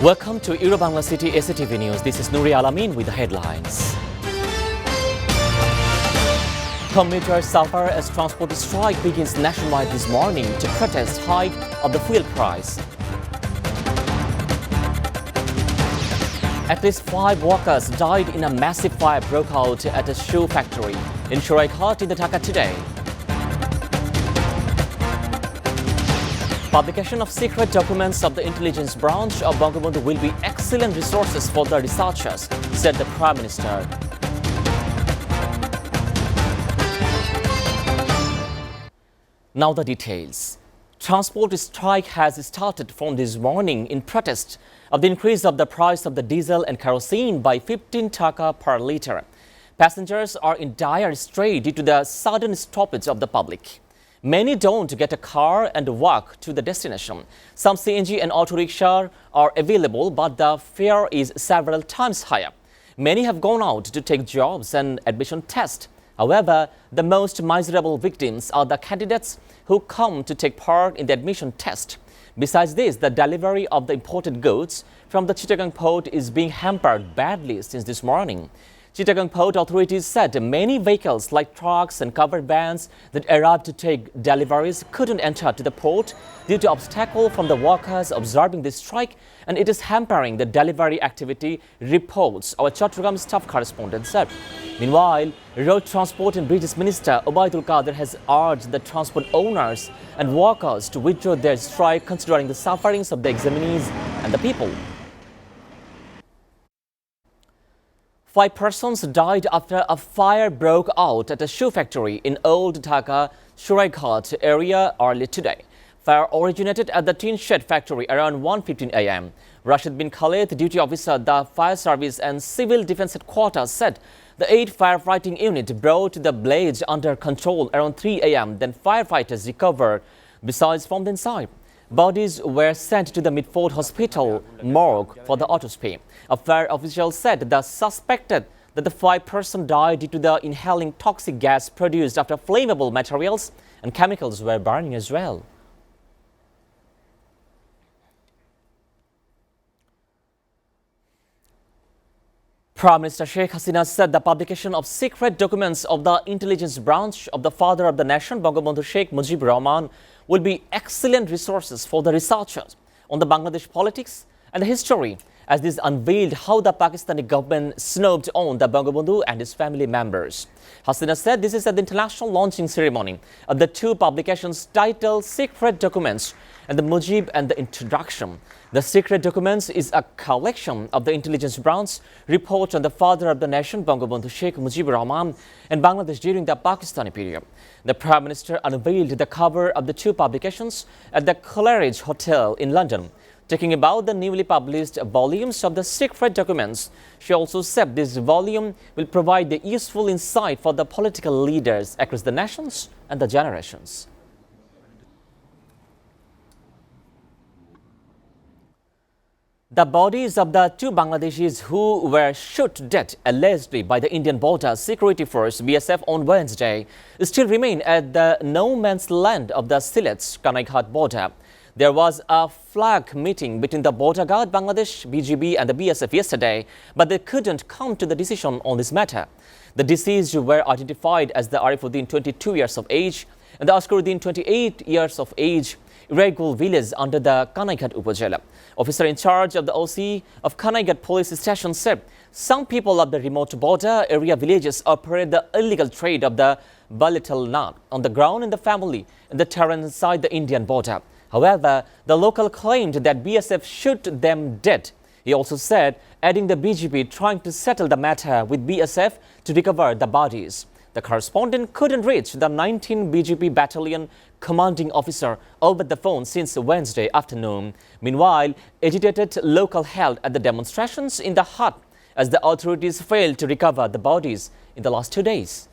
Welcome to Bangla City SATV News. This is Nuri Alamin with the headlines. Commuters suffer as transport strike begins nationwide this morning to protest hike of the fuel price. At least 5 workers died in a massive fire broke out at a shoe factory in Shuraighat in the Dhaka today. Publication of secret documents of the intelligence branch of Bangla will be excellent resources for the researchers, said the Prime Minister. Now the details. Transport strike has started from this morning in protest of the increase of the price of the diesel and kerosene by 15 taka per litre. Passengers are in dire strait due to the sudden stoppage of the public. Many don't get a car and walk to the destination. Some CNG and auto rickshaw are available, but the fare is several times higher. Many have gone out to take jobs and admission tests. However, the most miserable victims are the candidates who come to take part in the admission test. Besides this, the delivery of the imported goods from the Chittagong port is being hampered badly since this morning. Chittagong port authorities said many vehicles like trucks and covered vans that arrived to take deliveries couldn't enter to the port due to obstacle from the workers observing the strike, and it is hampering the delivery activity, reports our Chattogram staff correspondent said. Meanwhile, Road Transport and Bridges Minister Obaidul Qadir has urged the transport owners and workers to withdraw their strike considering the sufferings of the examinees and the people. 5 persons died after a fire broke out at a shoe factory in Old Dhaka, Shuraighat area early today. Fire originated at the tin shed factory around 1:15 a.m. Rashid bin Khalid, duty officer, the fire service and civil defense headquarters, said the 8 firefighting unit brought the blaze under control around 3 a.m. Then firefighters recovered besides from the inside. Bodies were sent to the Midford Hospital morgue for the autopsy. A fire official said the suspected that the 5 persons died due to the inhaling toxic gas produced after flammable materials and chemicals were burning as well. Prime Minister Sheikh Hasina said the publication of secret documents of the intelligence branch of the father of the nation, Bangabandhu Sheikh Mujibur Rahman, will be excellent resources for the researchers on the Bangladesh politics and history, as this unveiled how the Pakistani government snooped on the Bangabandhu and his family members. Hasina said this is at the international launching ceremony of the 2 publications titled Secret Documents and the Mujib and the Introduction. The secret documents is a collection of the intelligence branch report on the father of the nation, Bangabandhu Sheikh Mujibur Rahman, and Bangladesh during the Pakistani period. The Prime Minister unveiled the cover of the 2 publications at the Claridge Hotel in London. Talking about the newly published volumes of the secret documents, she also said this volume will provide the useful insight for the political leaders across the nations and the generations. The bodies of the 2 Bangladeshis who were shot dead allegedly by the Indian Border Security Force BSF on Wednesday still remain at the no man's land of the Sylhet-Kanaiঘাট border. There was a flag meeting between the border guard, Bangladesh, BGB and the BSF yesterday, but they couldn't come to the decision on this matter. The deceased were identified as the Arifuddin, 22 years of age, and the Ascaruddin, 28 years of age, Regul village under the Kanaiঘাট Upazila. Officer in charge of the OC of Kanaiঘাট police station said some people of the remote border area villages operate the illegal trade of the Balital nut on the ground in the family in the terrain inside the Indian border. However, the local claimed that BSF shot them dead. He also said, adding the BGP trying to settle the matter with BSF to recover the bodies. The correspondent couldn't reach the 19 BGP battalion commanding officer over the phone since Wednesday afternoon. Meanwhile, agitated local held at the demonstrations in the hut as the authorities failed to recover the bodies in the last 2 days.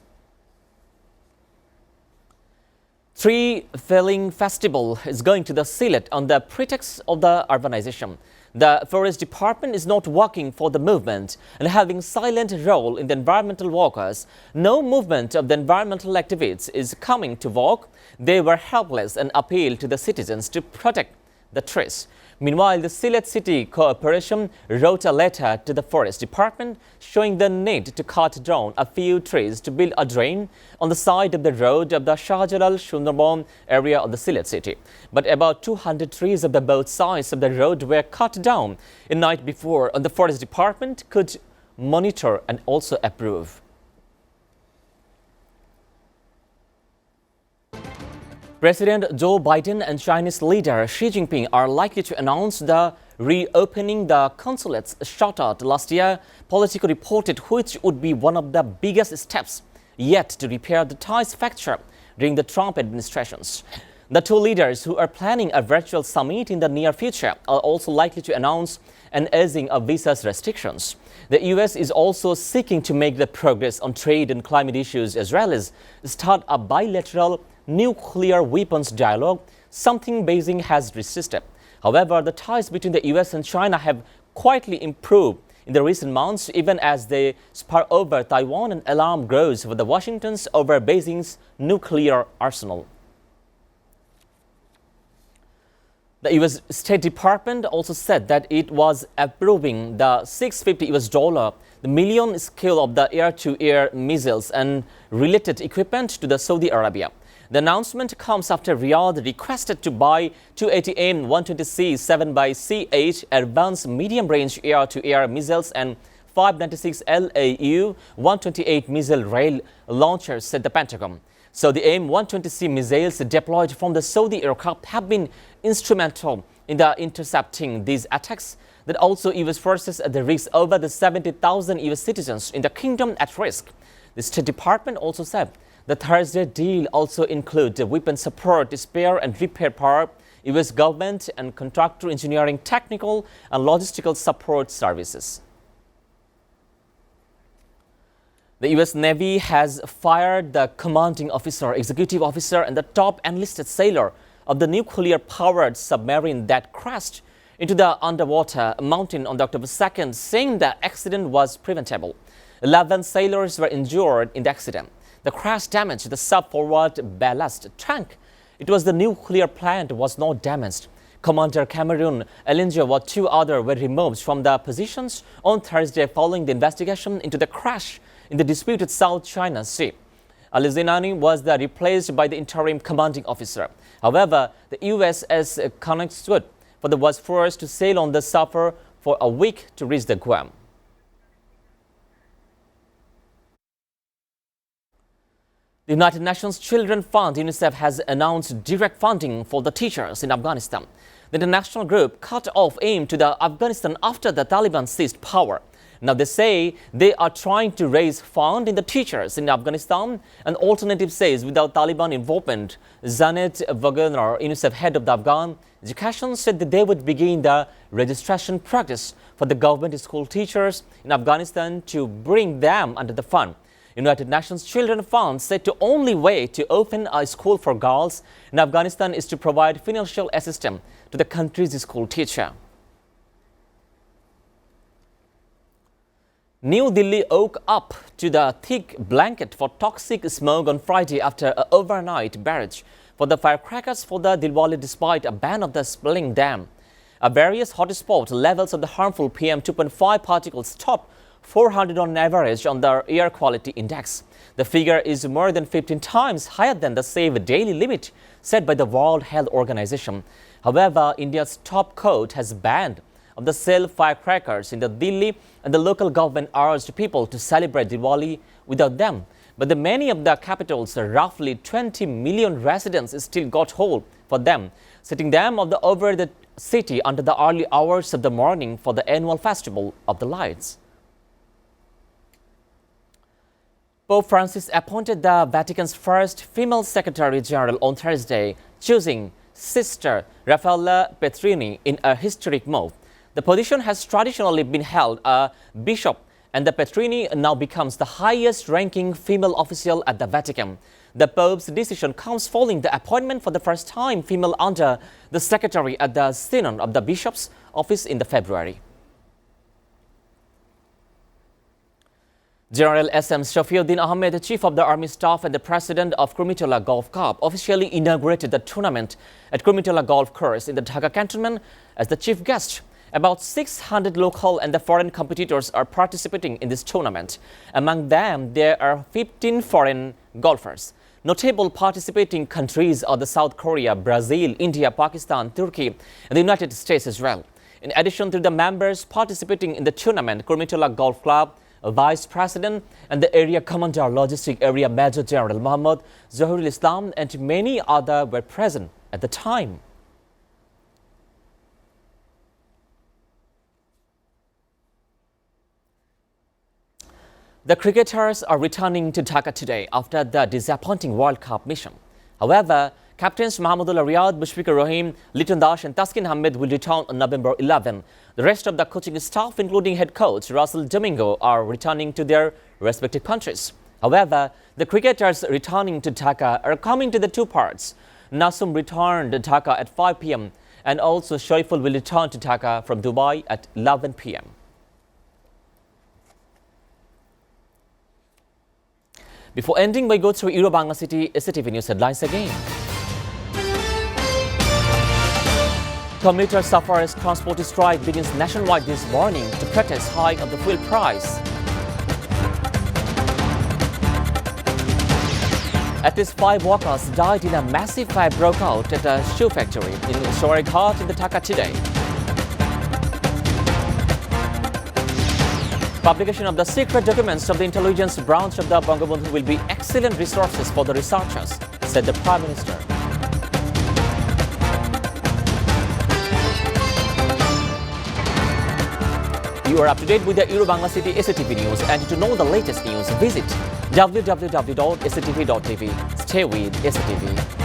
Tree felling festival is going to the Sylhet on the pretext of the urbanization. The Forest Department is not working for the movement and having silent role in the environmental workers. No movement of the environmental activists is coming to work. They were helpless and appeal to the citizens to protect the trees. Meanwhile, the Sylhet City Corporation wrote a letter to the Forest Department showing the need to cut down a few trees to build a drain on the side of the road of the Shahjalal Sundarban area of the Sylhet city. But about 200 trees of the both sides of the road were cut down the night before, and the Forest Department could monitor and also approve. President Joe Biden and Chinese leader Xi Jinping are likely to announce the reopening the consulates shut out last year, Politico reported, which would be one of the biggest steps yet to repair the ties fractured during the Trump administrations. The two leaders, who are planning a virtual summit in the near future, are also likely to announce an easing of visa restrictions. The U.S. is also seeking to make the progress on trade and climate issues, as well as start a bilateral nuclear weapons dialogue, something Beijing has resisted. However, the ties between the U.S. and China have quietly improved in the recent months, even as they spar over Taiwan and alarm grows over the Washington's over Beijing's nuclear arsenal. The U.S. State Department also said that it was approving the $650 million scale of the air-to-air missiles and related equipment to the Saudi Arabia. The announcement comes after Riyadh requested to buy 280 M120C 7x8 advanced medium-range air-to-air missiles and 596 LAU 128 missile rail launchers, said the Pentagon. So the M120C missiles deployed from the Saudi aircraft have been instrumental in the intercepting these attacks that also U.S. forces at the risk over the 70,000 U.S. citizens in the kingdom at risk. The State Department also said the Thursday deal also includes weapon support, spare and repair part, U.S. government and contractor engineering, technical and logistical support services. The U.S. Navy has fired the commanding officer, executive officer, and the top enlisted sailor of the nuclear-powered submarine that crashed into the underwater mountain on October 2nd, saying the accident was preventable. 11 sailors were injured in the accident. The crash damaged the sub-forward ballast tank. It was the nuclear plant was not damaged. Commander Cameron Ellinger and two others were removed from their positions on Thursday following the investigation into the crash in the disputed South China Sea. Alizinani was replaced by the interim commanding officer. However, the USS Connecticut was forced to sail on the Suffer for a week to reach the Guam. The United Nations Children Fund, UNICEF, has announced direct funding for the teachers in Afghanistan. The international group cut off aid to Afghanistan after the Taliban seized power. Now they say they are trying to raise funds in the teachers in Afghanistan. An alternative says without Taliban involvement. Janet Wagner, UNICEF head of the Afghan education, said that they would begin the registration practice for the government school teachers in Afghanistan to bring them under the fund. United Nations Children Fund said the only way to open a school for girls in Afghanistan is to provide financial assistance to the country's school teacher. New Delhi woke up to the thick blanket for toxic smoke on Friday after an overnight barrage for the firecrackers for the Diwali despite a ban of the spilling dam. Various hotspot levels of the harmful PM 2.5 particles topped 400 on average on the air quality index. The figure is more than 15 times higher than the safe daily limit set by the World Health Organization. However, India's top court has banned of the sale firecrackers in the Delhi, and the local government urged people to celebrate Diwali without them. But many of the capital's roughly 20 million residents still got hold for them, setting them over the city under the early hours of the morning for the annual festival of the lights. Pope Francis appointed the Vatican's first female Secretary General on Thursday, choosing Sister Raffaella Petrini in a historic move. The position has traditionally been held a bishop, and the Petrini now becomes the highest-ranking female official at the Vatican. The Pope's decision comes following the appointment for the first time female under the Secretary at the Synod of the Bishop's Office in February. General S.M. Shafiuddin Ahmed, the Chief of the Army Staff and the President of Kurmitola Golf Club, officially inaugurated the tournament at Kurmitola Golf Course in the Dhaka cantonment as the chief guest. About 600 local and the foreign competitors are participating in this tournament. Among them, there are 15 foreign golfers. Notable participating countries are the South Korea, Brazil, India, Pakistan, Turkey, and the United States as well. In addition to the members participating in the tournament, Kurmitola Golf Club, Vice President and the Area Commander, Logistic Area Major General Muhammad Zahirul Islam and many others were present at the time. The cricketers are returning to Dhaka today after the disappointing World Cup mission. However, captains Mahmudullah Riyad, Mushfiqur Rahim, Liton Dash and Taskin Ahmed will return on November 11. The rest of the coaching staff, including head coach Russell Domingo, are returning to their respective countries. However, the cricketers returning to Dhaka are coming to the two parts. Nasum returned to Dhaka at 5 p.m. and also Shariful will return to Dhaka from Dubai at 11 p.m. Before ending, we go through Bangla City SATV News headlines again. Commuters suffer as transport strike begins nationwide this morning to protest hike of the fuel price. At least 5 workers died in a massive fire broke out at a shoe factory in Shoreghat in the Dhaka today. Publication of the secret documents of the intelligence branch of the Bangabandhu will be excellent resources for the researchers, said the Prime Minister. You are up to date with the Bangla City SATV News, and to know the latest news, visit www.satv.tv. Stay with SATV.